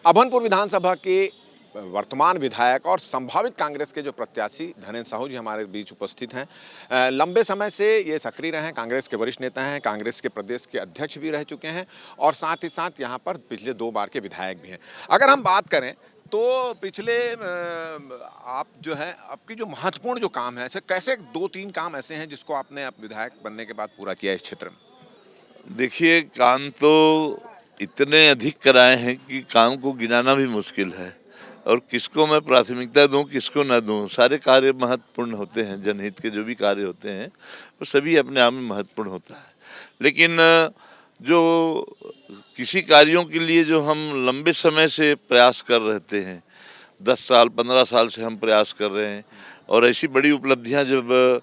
अभनपुर विधानसभा के वर्तमान विधायक और संभावित कांग्रेस के जो प्रत्याशी धनेन्द्र साहू जी हमारे बीच उपस्थित हैं। लंबे समय से ये सक्रिय रहे हैं, कांग्रेस के वरिष्ठ नेता हैं, कांग्रेस के प्रदेश के अध्यक्ष भी रह चुके हैं और साथ ही साथ यहाँ पर पिछले 2 बार के विधायक भी हैं। अगर हम बात करें तो पिछले आप जो है आपकी जो महत्वपूर्ण जो काम है, कैसे 2-3 काम ऐसे हैं जिसको आपने विधायक बनने के बाद पूरा किया इस क्षेत्र में? देखिए, काम तो इतने अधिक कराए हैं कि काम को गिनाना भी मुश्किल है और किसको मैं प्राथमिकता दूं, किसको ना दूं। सारे कार्य महत्वपूर्ण होते हैं, जनहित के जो भी कार्य होते हैं वो सभी अपने आप में महत्वपूर्ण होता है। लेकिन जो किसी कार्यों के लिए जो हम लंबे समय से प्रयास कर रहते हैं, 10 साल 15 साल से हम प्रयास कर रहे हैं और ऐसी बड़ी उपलब्धियां जब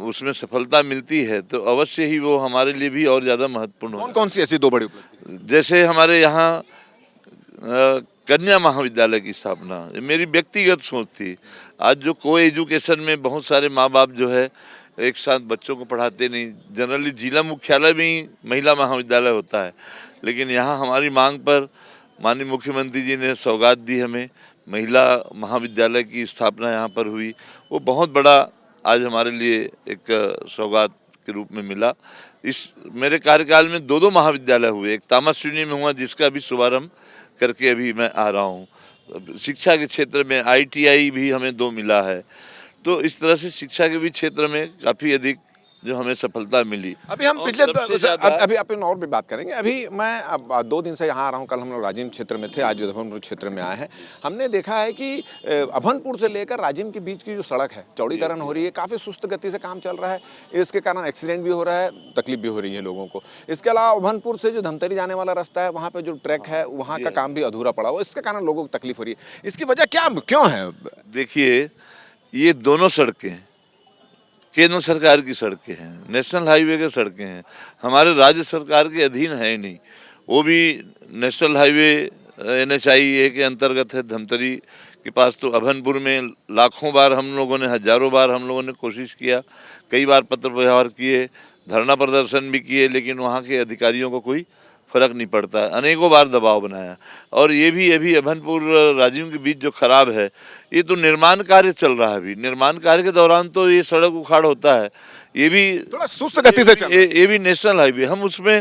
उसमें सफलता मिलती है तो अवश्य ही वो हमारे लिए भी और ज़्यादा महत्वपूर्ण होता है। कौन सी ऐसी 2 बड़ी उपलब्धि? जैसे हमारे यहाँ कन्या महाविद्यालय की स्थापना, ये मेरी व्यक्तिगत सोच थी। आज जो को एजुकेशन में बहुत सारे माँ बाप जो है एक साथ बच्चों को पढ़ाते नहीं, जनरली जिला मुख्यालय में ही महिला महाविद्यालय होता है, लेकिन यहाँ हमारी मांग पर माननीय मुख्यमंत्री जी ने सौगात दी हमें, महिला महाविद्यालय की स्थापना यहाँ पर हुई। वो बहुत बड़ा आज हमारे लिए एक सौगात के रूप में मिला। इस मेरे कार्यकाल में 2 महाविद्यालय हुए, एक तामसविनी में हुआ जिसका अभी शुभारंभ करके अभी मैं आ रहा हूँ। शिक्षा के क्षेत्र में ITI भी हमें 2 मिला है। तो इस तरह से शिक्षा के भी क्षेत्र में काफ़ी अधिक जो हमें सफलता मिली। अभी हम पिछले अभी अपन और भी बात करेंगे। अभी मैं अब 2 दिन से यहाँ आ रहा हूँ। कल हम लोग राजिम क्षेत्र में थे, आज अभनपुर क्षेत्र में आए हैं। हमने देखा है कि अभनपुर से लेकर राजिम के बीच की जो सड़क है, चौड़ीकरण हो रही है, काफ़ी सुस्त गति से काम चल रहा है। इसके कारण एक्सीडेंट भी हो रहा है, तकलीफ भी हो रही है लोगों को। इसके अलावा अभनपुर से जो धमतरी जाने वाला रास्ता है, वहाँ पर जो ट्रैक है, वहाँ का काम भी अधूरा पड़ा हुआ, इसके कारण लोगों को तकलीफ हो रही है। इसकी वजह क्यों है? देखिए, ये दोनों सड़कें केंद्र सरकार की सड़कें हैं, नेशनल हाईवे की सड़कें हैं, हमारे राज्य सरकार के अधीन है नहीं। वो भी नेशनल हाईवे NHIA के अंतर्गत है। धमतरी के पास तो अभनपुर में लाखों बार हम लोगों ने, हजारों बार हम लोगों ने कोशिश किया, कई बार पत्र व्यवहार किए, धरना प्रदर्शन भी किए, लेकिन वहाँ के अधिकारियों को कोई फर्क नहीं पड़ता है। अनेकों बार दबाव बनाया और ये भी अभी अभनपुर राजिम के बीच जो खराब है, ये तो निर्माण कार्य चल रहा है। अभी निर्माण कार्य के दौरान तो ये सड़क उखाड़ होता है, ये भी थोड़ा सुस्त गति से चल, ये भी नेशनल हाईवे। हम उसमें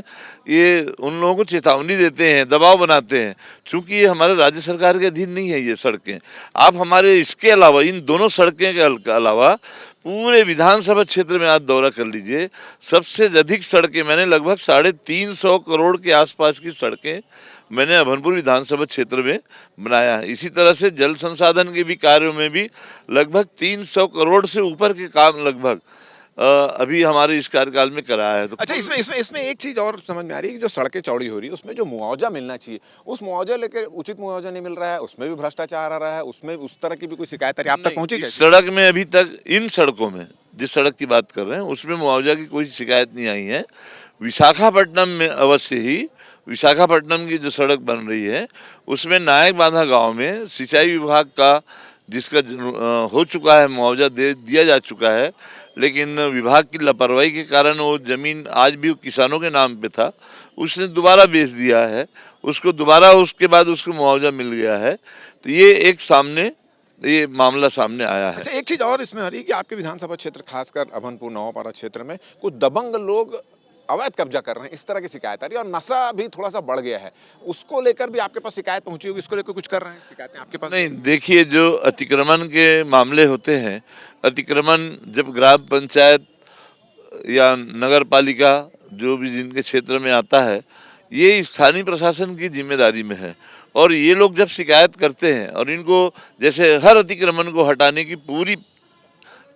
ये उन लोगों को चेतावनी देते हैं, दबाव बनाते हैं, क्योंकि ये हमारे राज्य सरकार के अधीन नहीं है ये सड़कें। आप हमारे इसके अलावा, इन दोनों सड़कें के अलावा पूरे विधानसभा क्षेत्र में आज दौरा कर लीजिए, सबसे अधिक सड़कें मैंने लगभग 350 करोड़ के आसपास की सड़कें मैंने अभनपुर विधानसभा क्षेत्र में बनाया है। इसी तरह से जल संसाधन के भी कार्यों में भी लगभग 300 करोड़ से ऊपर के काम लगभग अभी हमारे इस कार्यकाल में कराया है। तो अच्छा, इसमें एक चीज और समझ में आ रही है कि जो सड़कें चौड़ी हो रही है उसमें जो मुआवजा मिलना चाहिए, उस मुआवजा लेकर उचित मुआवजा नहीं मिल रहा है, उसमें भी भ्रष्टाचार आ रहा है, उसमें उस तरह की भी कोई शिकायत आप तक पहुंची? सड़क में अभी तक, इन सड़कों में जिस सड़क की बात कर रहे हैं उसमें मुआवजा की कोई शिकायत नहीं आई है। विशाखापट्टनम में अवश्य ही, विशाखापट्टनम की जो सड़क बन रही है उसमें नायक बांधा गाँव में सिंचाई विभाग का जिसका हो चुका है, मुआवजा दिया जा चुका है, लेकिन विभाग की लापरवाही के कारण वो जमीन आज भी किसानों के नाम पे था, उसने दोबारा बेच दिया है उसको, दोबारा उसके बाद उसको मुआवजा मिल गया है। तो ये एक ये मामला सामने आया है। अच्छा, एक चीज और इसमें आ रही है कि आपके विधानसभा क्षेत्र खासकर अभनपुर नवापारा क्षेत्र में कुछ दबंग लोग अवैध कब्जा कर रहे हैं, इस तरह की शिकायत आ रही है, और नशा भी थोड़ा सा बढ़ गया है। उसको लेकर भी आपके पास शिकायत पहुंची होगी, इसको लेकर कुछ कर रहे हैं शिकायतें आपके पास? नहीं, देखिए, जो अतिक्रमण के मामले होते हैं, अतिक्रमण जब ग्राम पंचायत या नगर पालिका जो भी जिनके क्षेत्र में आता है, ये स्थानीय प्रशासन की जिम्मेदारी में है। और ये लोग जब शिकायत करते हैं और इनको, जैसे हर अतिक्रमण को हटाने की पूरी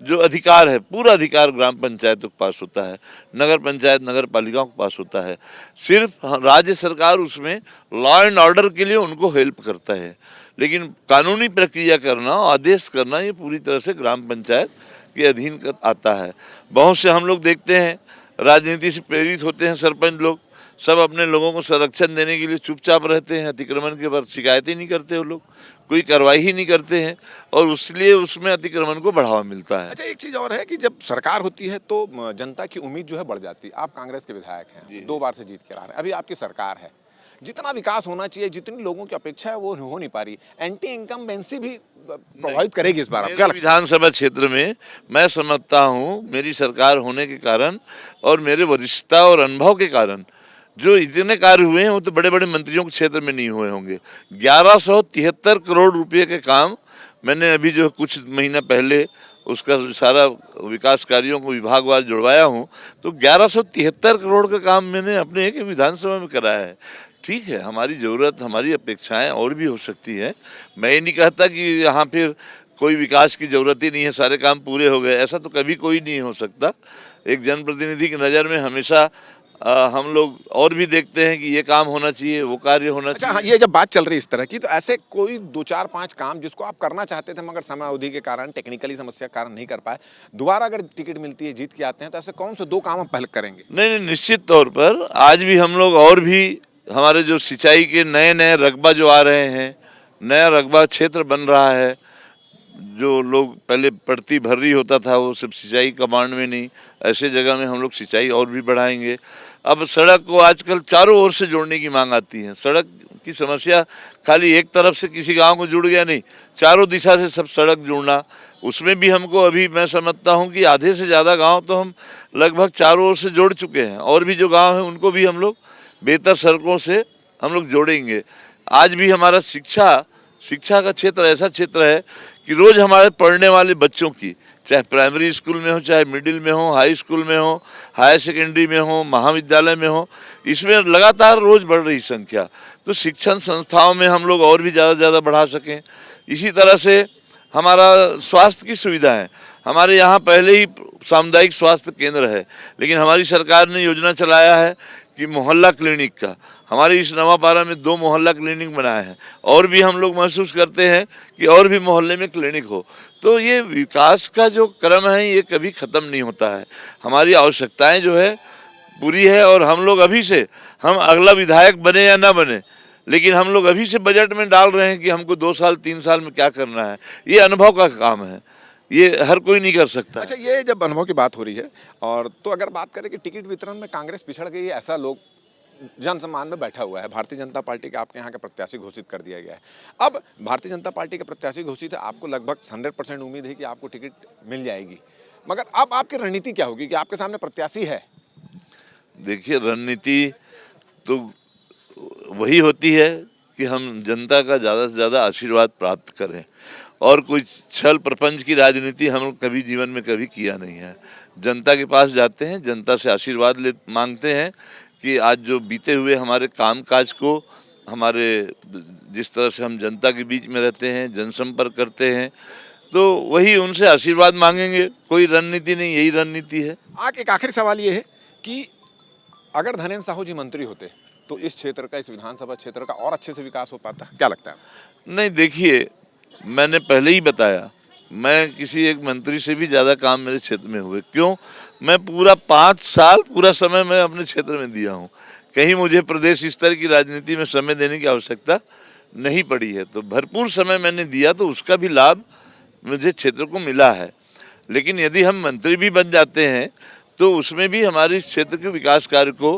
जो अधिकार है, पूरा अधिकार ग्राम पंचायतों के पास होता है, नगर पंचायत नगर पालिकाओं के पास होता है। सिर्फ राज्य सरकार उसमें लॉ एंड ऑर्डर के लिए उनको हेल्प करता है, लेकिन कानूनी प्रक्रिया करना, आदेश करना, ये पूरी तरह से ग्राम पंचायत के अधीन आता है। बहुत से हम लोग देखते हैं राजनीति से प्रेरित होते हैं सरपंच लोग, सब अपने लोगों को संरक्षण देने के लिए चुपचाप रहते हैं, अतिक्रमण के बाद शिकायत ही नहीं करते वो लोग, कोई कार्रवाई ही नहीं करते हैं और इसलिए उसमें अतिक्रमण को बढ़ावा मिलता है। अच्छा, एक चीज और है कि जब सरकार होती है तो जनता की उम्मीद जो है बढ़ जाती है। आप कांग्रेस के विधायक हैं, 2 बार से जीत के आ रहे हैं, अभी आपकी सरकार है, जितना विकास होना चाहिए, जितनी लोगों की अपेक्षा है वो हो नहीं पा रही। एंटी इनकम्बेंसी भी प्रभावित करेगी इस बार। आप क्या मेरे विधानसभा क्षेत्र में मैं समझता हूँ मेरी सरकार होने के कारण और मेरे वरिष्ठता और अनुभव के कारण जो इतने कार्य हुए हैं वो तो बड़े बड़े मंत्रियों के क्षेत्र में नहीं हुए होंगे। 1173 करोड़ रुपए के काम मैंने अभी जो कुछ महीना पहले उसका सारा विकास कार्यों को विभागवार जुड़वाया हूँ, तो 1173 करोड़ का काम मैंने अपने एक विधानसभा में कराया है। ठीक है, हमारी ज़रूरत, हमारी अपेक्षाएं और भी हो सकती हैं। मैं ये नहीं कहता कि यहाँ फिर कोई विकास की ज़रूरत ही नहीं है, सारे काम पूरे हो गए, ऐसा तो कभी कोई नहीं हो सकता। एक जनप्रतिनिधि की नज़र में हमेशा हम लोग और भी देखते हैं कि ये काम होना चाहिए, वो कार्य होना अच्छा, चाहिए। हाँ, ये जब बात चल रही है इस तरह की, तो ऐसे कोई 2-4-5 काम जिसको आप करना चाहते थे मगर समय अवधि के कारण, टेक्निकली समस्या के कारण नहीं कर पाए, दोबारा अगर टिकट मिलती है, जीत के आते हैं, तो ऐसे कौन से 2 काम आप पहले करेंगे? नहीं नहीं, निश्चित तौर पर आज भी हम लोग और भी हमारे जो सिंचाई के नए नए रकबा जो आ रहे हैं, नया रकबा क्षेत्र बन रहा है, जो लोग पहले पड़ती भर्री होता था वो सब सिंचाई कमांड में नहीं, ऐसे जगह में हम लोग सिंचाई और भी बढ़ाएंगे। अब सड़क को आजकल चारों ओर से जोड़ने की मांग आती है। सड़क की समस्या खाली एक तरफ से किसी गांव को जुड़ गया नहीं, चारों दिशा से सब सड़क जुड़ना, उसमें भी हमको अभी मैं समझता हूं कि आधे से ज़्यादा गांव तो हम लगभग चारों ओर से जोड़ चुके हैं, और भी जो गाँव हैं उनको भी हम लोग बेहतर सड़कों से हम लोग जोड़ेंगे। आज भी हमारा शिक्षा का क्षेत्र ऐसा क्षेत्र है कि रोज हमारे पढ़ने वाले बच्चों की, चाहे प्राइमरी स्कूल में हो, चाहे मिडिल में हो, हाई स्कूल में हो, हायर सेकेंडरी में हो, महाविद्यालय में हो, इसमें लगातार रोज बढ़ रही संख्या। तो शिक्षण संस्थाओं में हम लोग और भी ज़्यादा से ज़्यादा बढ़ा सकें। इसी तरह से हमारा स्वास्थ्य की सुविधा है, हमारे यहाँ पहले ही सामुदायिक स्वास्थ्य केंद्र है, लेकिन हमारी सरकार ने योजना चलाया है कि मोहल्ला क्लिनिक का। हमारे इस नवापारा में 2 मोहल्ला क्लिनिक बनाए हैं, और भी हम लोग महसूस करते हैं कि और भी मोहल्ले में क्लिनिक हो। तो ये विकास का जो क्रम है ये कभी ख़त्म नहीं होता है। हमारी आवश्यकताएं जो है पूरी है, और हम लोग अभी से, हम अगला विधायक बने या ना बने, लेकिन हम लोग अभी से बजट में डाल रहे हैं कि हमको 2 साल 3 साल में क्या करना है। ये अनुभव का काम है, ये हर कोई नहीं कर सकता। अच्छा, ये जब अनुभव की बात हो रही है, और तो अगर बात करें कि टिकट वितरण में कांग्रेस पिछड़ गई है, ऐसा लोग जन सम्मान में बैठा हुआ है। भारतीय जनता पार्टी के आपके यहाँ का प्रत्याशी घोषित कर दिया गया है। अब भारतीय जनता पार्टी के प्रत्याशी घोषित है, आपको लगभग 100% उम्मीद है कि आपको टिकट मिल जाएगी, मगर अब आपकी रणनीति क्या होगी कि आपके सामने प्रत्याशी है? देखिए, रणनीति तो वही होती है कि हम जनता का ज़्यादा से ज़्यादा आशीर्वाद प्राप्त करें, और कोई छल प्रपंच की राजनीति हम लोग कभी जीवन में कभी किया नहीं है। जनता के पास जाते हैं, जनता से आशीर्वाद मांगते हैं कि आज जो बीते हुए हमारे कामकाज को, हमारे जिस तरह से हम जनता के बीच में रहते हैं, जनसंपर्क करते हैं, तो वही उनसे आशीर्वाद मांगेंगे। कोई रणनीति नहीं, यही रणनीति है। एक आखिरी सवाल ये है कि अगर धनेन्द्र साहू जी मंत्री होते तो इस क्षेत्र का, इस विधानसभा क्षेत्र का और अच्छे से विकास हो पाता, क्या लगता है? नहीं, देखिए, मैंने पहले ही बताया, मैं किसी एक मंत्री से भी ज़्यादा काम मेरे क्षेत्र में हुए। क्यों? मैं पूरा 5 साल पूरा समय मैं अपने क्षेत्र में दिया हूँ। कहीं मुझे प्रदेश स्तर की राजनीति में समय देने की आवश्यकता नहीं पड़ी है, तो भरपूर समय मैंने दिया, तो उसका भी लाभ मुझे क्षेत्र को मिला है। लेकिन यदि हम मंत्री भी बन जाते हैं तो उसमें भी हमारे इस क्षेत्र के विकास कार्य को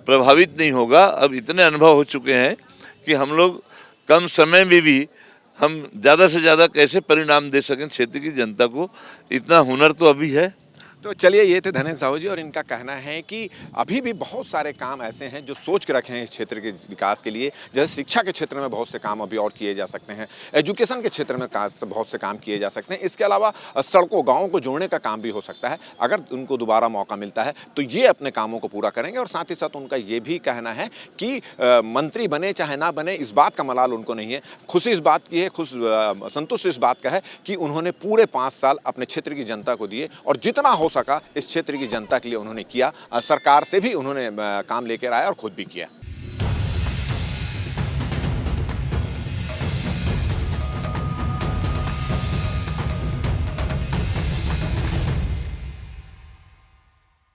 प्रभावित नहीं होगा। अब इतने अनुभव हो चुके हैं कि हम लोग कम समय में भी हम ज़्यादा से ज़्यादा कैसे परिणाम दे सकें क्षेत्र की जनता को, इतना हुनर तो अभी है। तो चलिए, ये थे धनेन्द्र साहू जी, और इनका कहना है कि अभी भी बहुत सारे काम ऐसे हैं जो सोच के रखे हैं इस क्षेत्र के विकास के लिए। जैसे शिक्षा के क्षेत्र में बहुत से काम अभी और किए जा सकते हैं, एजुकेशन के क्षेत्र में बहुत से काम किए जा सकते हैं। इसके अलावा सड़कों, गाँवों को जोड़ने का काम भी हो सकता है। अगर उनको दोबारा मौका मिलता है तो ये अपने कामों को पूरा करेंगे। और साथ ही साथ उनका ये भी कहना है कि मंत्री बने चाहे ना बने, इस बात का मलाल उनको नहीं है। खुशी इस बात की है, संतुष्ट इस बात का है कि उन्होंने पूरे 5 साल अपने क्षेत्र की जनता को दिए, और जितना हो सका इस क्षेत्र की जनता के लिए उन्होंने किया। सरकार से भी उन्होंने काम लेकर आया और खुद भी किया।